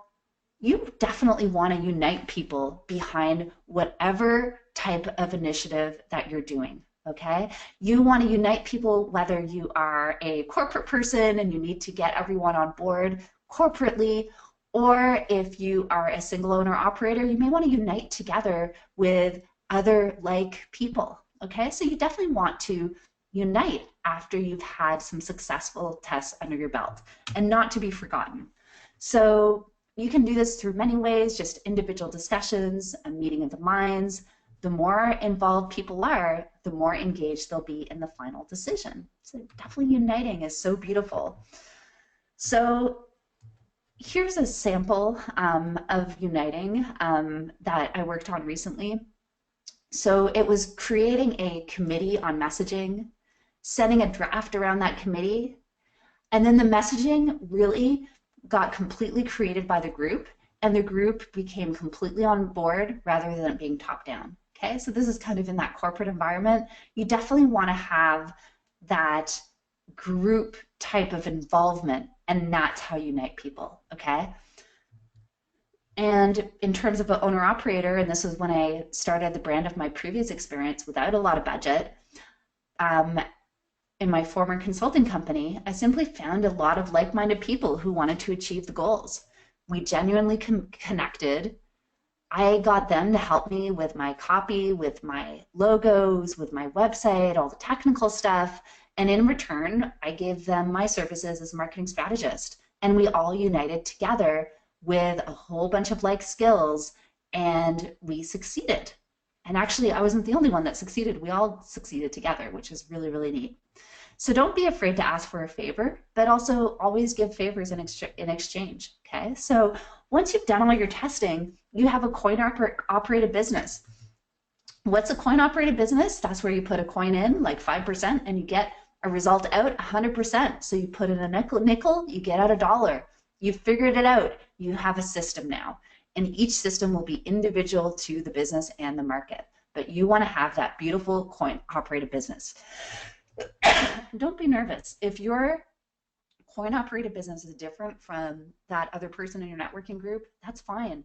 you definitely want to unite people behind whatever type of initiative that you're doing. Okay, you want to unite people whether you are a corporate person and you need to get everyone on board corporately, or if you are a single owner operator, you may want to unite together with other like people. Okay, so you definitely want to unite after you've had some successful tests under your belt, and not to be forgotten. So you can do this through many ways, just individual discussions, a meeting of the minds. The more involved people are, the more engaged they'll be in the final decision. So definitely uniting is so beautiful. So here's a sample of uniting that I worked on recently. So it was creating a committee on messaging, sending a draft around that committee, and then the messaging really got completely created by the group, and the group became completely on board rather than it being top down. Okay, so this is kind of in that corporate environment. You definitely want to have that group type of involvement, and that's how you unite people. Okay. And in terms of an owner operator, and this was when I started the brand of my previous experience without a lot of budget, in my former consulting company, I simply found a lot of like-minded people who wanted to achieve the goals. We genuinely connected. I got them to help me with my copy, with my logos, with my website, all the technical stuff. And in return, I gave them my services as a marketing strategist. And we all united together with a whole bunch of like skills, and we succeeded. And actually, I wasn't the only one that succeeded. We all succeeded together, which is really, really neat. So don't be afraid to ask for a favor, but also always give favors in exchange, okay? So once you've done all your testing, you have a coin-operated business. What's a coin-operated business? That's where you put a coin in, like 5%, and you get a result out 100%. So you put in a nickel, you get out $1. You've figured it out. You have a system now, and each system will be individual to the business and the market, but you want to have that beautiful coin-operated business. Don't be nervous. If your coin-operated business is different from that other person in your networking group, that's fine.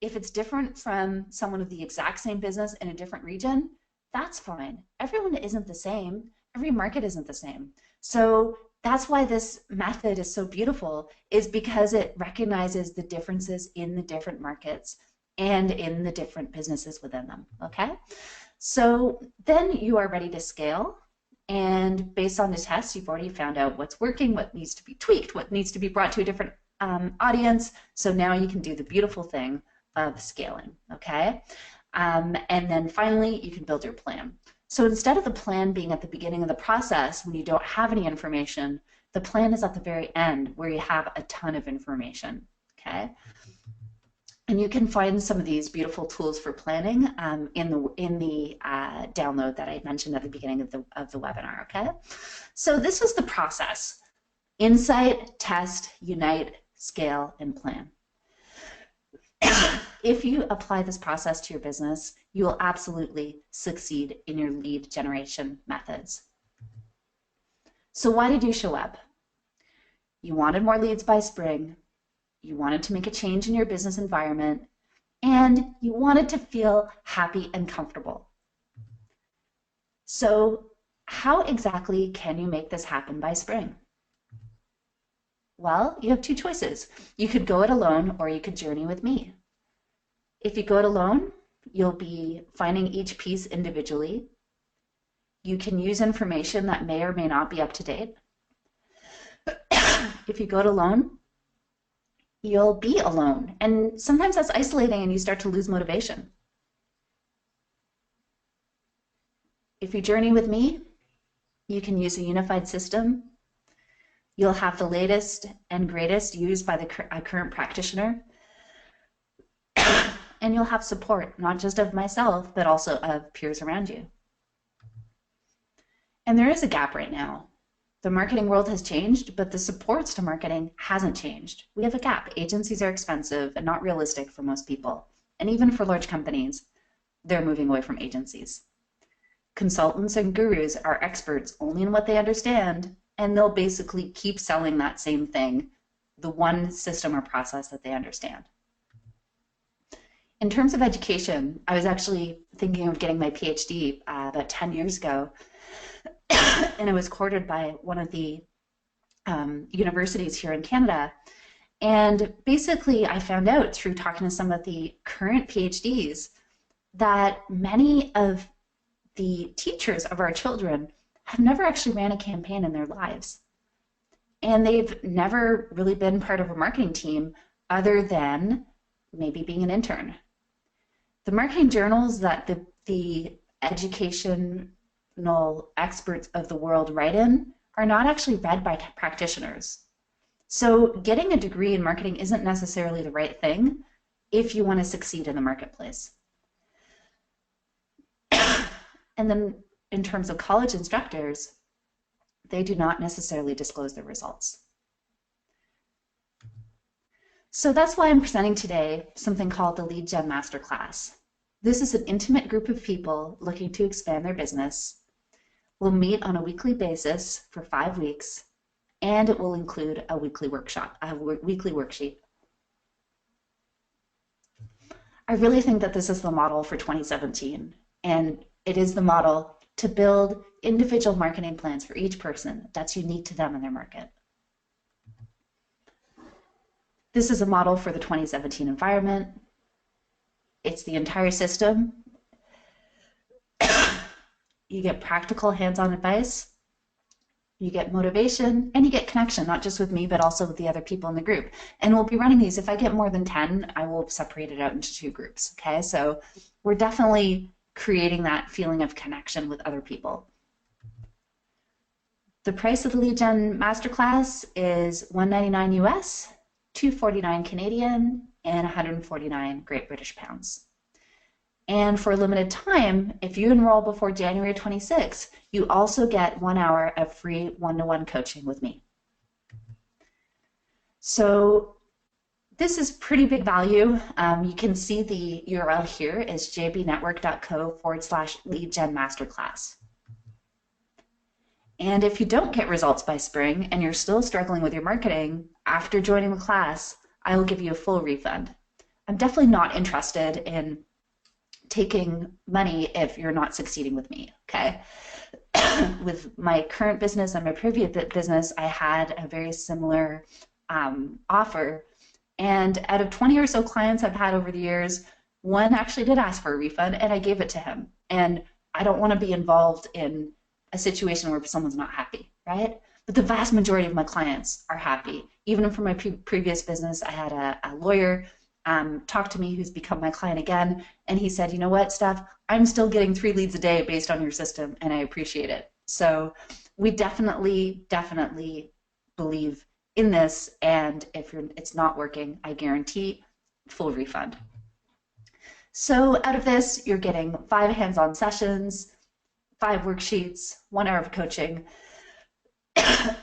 If it's different from someone of the exact same business in a different region, that's fine. Everyone isn't the same. Every market isn't the same. So that's why this method is so beautiful, is because it recognizes the differences in the different markets and in the different businesses within them, okay? So then you are ready to scale, and based on the tests, you've already found out what's working, what needs to be tweaked, what needs to be brought to a different audience, so now you can do the beautiful thing of scaling, okay? And then finally, you can build your plan. So instead of the plan being at the beginning of the process when you don't have any information, the plan is at the very end where you have a ton of information, okay? And you can find some of these beautiful tools for planning in the download that I mentioned at the beginning of the webinar, okay? So this was the process: insight, test, unite, scale, and plan. If you apply this process to your business, you will absolutely succeed in your lead generation methods. So why did you show up? You wanted more leads by spring, you wanted to make a change in your business environment, and you wanted to feel happy and comfortable. So how exactly can you make this happen by spring? Well, you have two choices. You could go it alone, or you could journey with me. If you go it alone, you'll be finding each piece individually. You can use information that may or may not be up to date. If you go it alone, you'll be alone. And sometimes that's isolating and you start to lose motivation. If you journey with me, you can use a unified system. You'll have the latest and greatest used by the current practitioner. And you'll have support, not just of myself, but also of peers around you. And there is a gap right now. The marketing world has changed, but the supports to marketing hasn't changed. We have a gap. Agencies are expensive and not realistic for most people. And even for large companies, they're moving away from agencies. Consultants and gurus are experts only in what they understand, and they'll basically keep selling that same thing, the one system or process that they understand. In terms of education, I was actually thinking of getting my PhD about 10 years ago, and I was courted by one of the universities here in Canada. And basically, I found out through talking to some of the current PhDs that many of the teachers of our children have never actually ran a campaign in their lives. And they've never really been part of a marketing team other than maybe being an intern. The marketing journals that the educational experts of the world write in are not actually read by practitioners. So getting a degree in marketing isn't necessarily the right thing if you want to succeed in the marketplace. And then in terms of college instructors, they do not necessarily disclose their results. So that's why I'm presenting today something called the Lead Gen Masterclass. This is an intimate group of people looking to expand their business. We'll meet on a weekly basis for 5 weeks, and it will include a weekly workshop, a weekly worksheet. I really think that this is the model for 2017, and it is the model to build individual marketing plans for each person that's unique to them and their market. This is a model for the 2017 environment. It's the entire system. You get practical hands-on advice, you get motivation, and you get connection, not just with me, but also with the other people in the group. And we'll be running these. If I get more than 10, I will separate it out into 2 groups, okay? So we're definitely creating that feeling of connection with other people. The price of the Lead Gen Masterclass is $199 US, $249 Canadian, and 149 Great British Pounds. And for a limited time, if you enroll before January 26th, you also get 1 hour of free one-to-one coaching with me. So this is pretty big value. You can see the URL here is jbnetwork.co/leadgenmasterclass. And if you don't get results by spring and you're still struggling with your marketing after joining the class, I will give you a full refund. I'm definitely not interested in taking money if you're not succeeding with me, okay? With my current business and my previous business, I had a very similar offer, and out of 20 or so clients I've had over the years, one actually did ask for a refund, and I gave it to him. And I don't want to be involved in a situation where someone's not happy, right? But the vast majority of my clients are happy. Even for my previous business, I had a lawyer talk to me who's become my client again, and he said, you know what, Steph, I'm still getting 3 leads a day based on your system, and I appreciate it. So we definitely believe in this, and if it's not working, I guarantee full refund. So out of this, you're getting 5 hands-on sessions, 5 worksheets, 1 hour of coaching.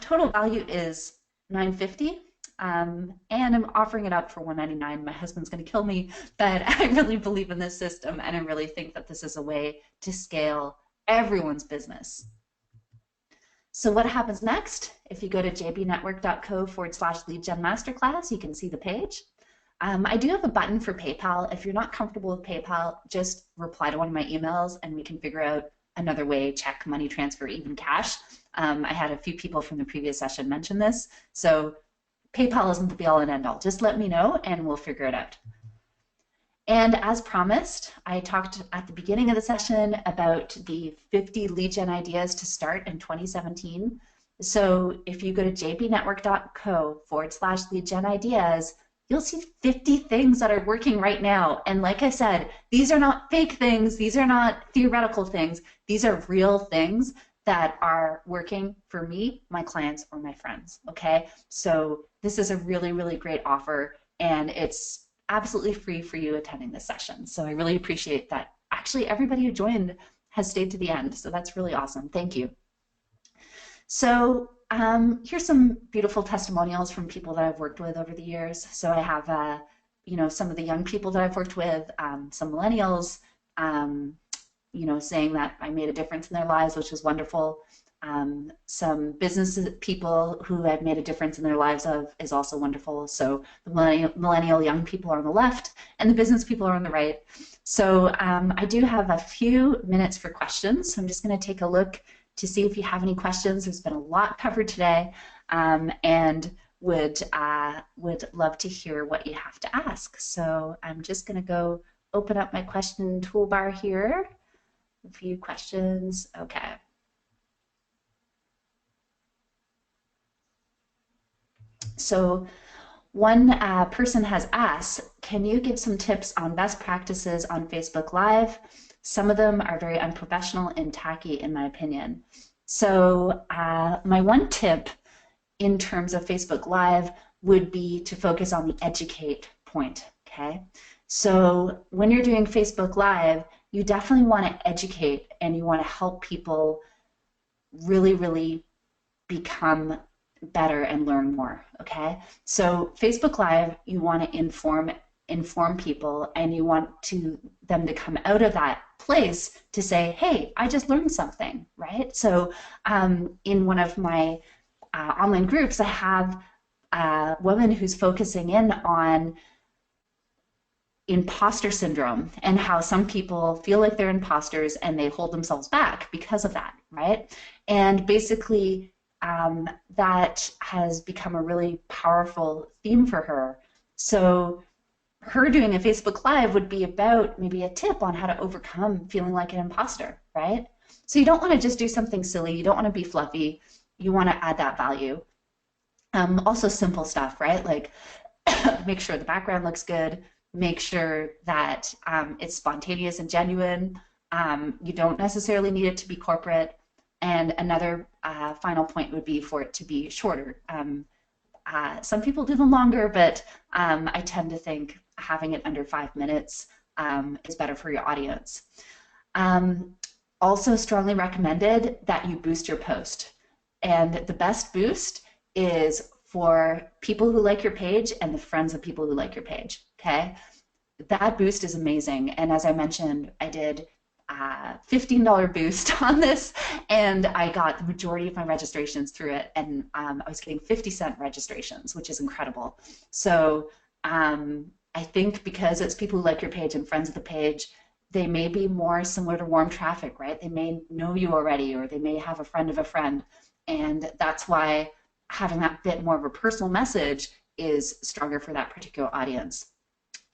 Total value is $950. And I'm offering it up for $199. My husband's going to kill me, but I really believe in this system, and I really think that this is a way to scale everyone's business. So what happens next? If you go to jbnetwork.co/leadgenmasterclass, you can see the page. I do have a button for PayPal. If you're not comfortable with PayPal, just reply to one of my emails, and we can figure out another way, check, money transfer, even cash. I had a few people from the previous session mention this, so PayPal isn't the be-all and end-all. Just let me know, and we'll figure it out. And as promised, I talked at the beginning of the session about the 50 lead gen ideas to start in 2017. So if you go to jbnetwork.co/lead gen ideas, you'll see 50 things that are working right now. And like I said, these are not fake things. These are not theoretical things. These are real things that are working for me, my clients, or my friends, okay? So this is a really, really great offer, and it's absolutely free for you attending this session. So I really appreciate that. Actually, everybody who joined has stayed to the end, so that's really awesome. Thank you. So here's some beautiful testimonials from people that I've worked with over the years. So I have, you know, some of the young people that I've worked with, some millennials, you know, saying that I made a difference in their lives, which was wonderful. Some business people who I've made a difference in their lives of is also wonderful. So the millennial young people are on the left, and the business people are on the right. So I do have a few minutes for questions. So I'm just going to take a look to see if you have any questions. There's been a lot covered today, and would love to hear what you have to ask. So I'm just going to go open up my question toolbar here. A few questions. Okay. So one person has asked, can you give some tips on best practices on Facebook Live? Some of them are very unprofessional and tacky, in my opinion. So my one tip in terms of Facebook Live would be to focus on the educate point, okay? So when you're doing Facebook Live, you definitely want to educate, and you want to help people really, really become better and learn more, okay? So Facebook Live, you want to inform people, and you want them to come out of that place to say, hey, I just learned something, right? So in one of my online groups, I have a woman who's focusing in on imposter syndrome and how some people feel like they're imposters and they hold themselves back because of that, right? And basically that has become a really powerful theme for her. So her doing a Facebook Live would be about maybe a tip on how to overcome feeling like an imposter, right? So you don't want to just do something silly. You don't want to be fluffy. You want to add that value. Also simple stuff, right? Like make sure the background looks good, make sure that it's spontaneous and genuine. You don't necessarily need it to be corporate. And another final point would be for it to be shorter. Some people do them longer, but I tend to think having it under 5 minutes is better for your audience. Also strongly recommended that you boost your post. And the best boost is for people who like your page and the friends of people who like your page, okay? That boost is amazing. And as I mentioned, I did a $15 boost on this, and I got the majority of my registrations through it, and I was getting 50-cent registrations, which is incredible. So I think because it's people who like your page and friends of the page, they may be more similar to warm traffic, right? They may know you already, or they may have a friend of a friend, and that's why having that bit more of a personal message is stronger for that particular audience.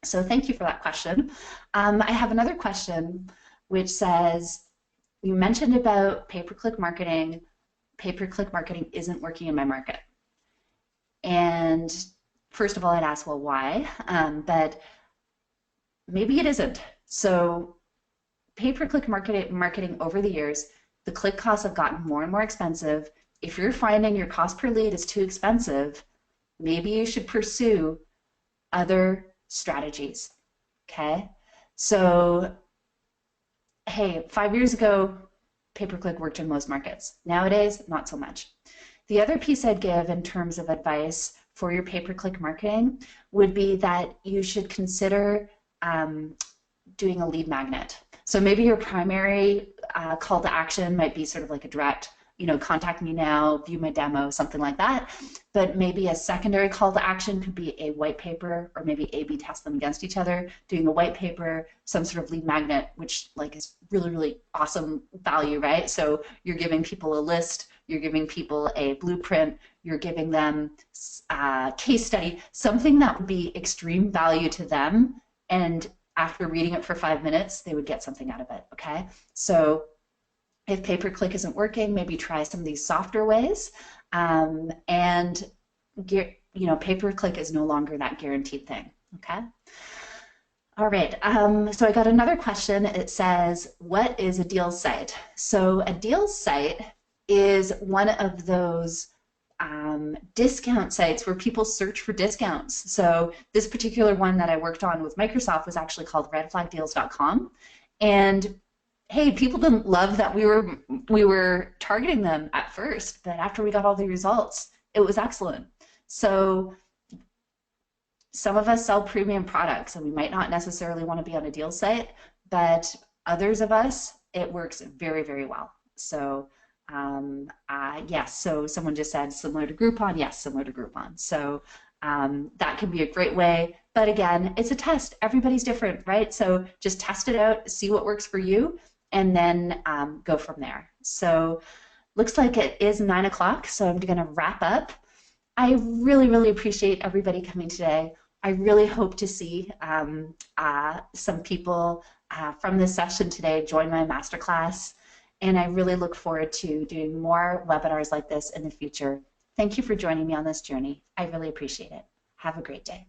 So thank you for that question. I have another question which says, you mentioned about pay-per-click marketing. Pay-per-click marketing isn't working in my market. And first of all, I'd ask, well, why? But maybe it isn't. So pay-per-click marketing over the years, the click costs have gotten more and more expensive. If you're finding your cost per lead is too expensive, maybe you should pursue other strategies, okay? So, hey, 5 years ago, pay-per-click worked in most markets. Nowadays, not so much. The other piece I'd give in terms of advice for your pay-per-click marketing would be that you should consider doing a lead magnet. So maybe your primary call to action might be sort of like a direct, contact me now, view my demo, something like that. But maybe a secondary call to action could be a white paper, or maybe A/B test them against each other, doing a white paper, some sort of lead magnet, which is really, really awesome value, right? So you're giving people a list, you're giving people a blueprint, you're giving them a case study, something that would be extreme value to them, and after reading it for 5 minutes, they would get something out of it, okay? So if pay-per-click isn't working, maybe try some of these softer ways. And pay-per-click is no longer that guaranteed thing, okay? All right, so I got another question. It says, what is a deals site? So a deals site is one of those discount sites where people search for discounts. So this particular one that I worked on with Microsoft was actually called redflagdeals.com. And hey, people didn't love that we were targeting them at first, but after we got all the results, it was excellent. So some of us sell premium products, and we might not necessarily want to be on a deal site, but others of us, it works very, very well. So yes, so someone just said similar to Groupon. Yes, similar to Groupon. So that can be a great way. But again, it's a test. Everybody's different, right? So just test it out, see what works for you, and then go from there. So looks like it is 9 o'clock, so I'm going to wrap up. I really, really appreciate everybody coming today. I really hope to see some people from this session today join my masterclass, and I really look forward to doing more webinars like this in the future. Thank you for joining me on this journey. I really appreciate it. Have a great day.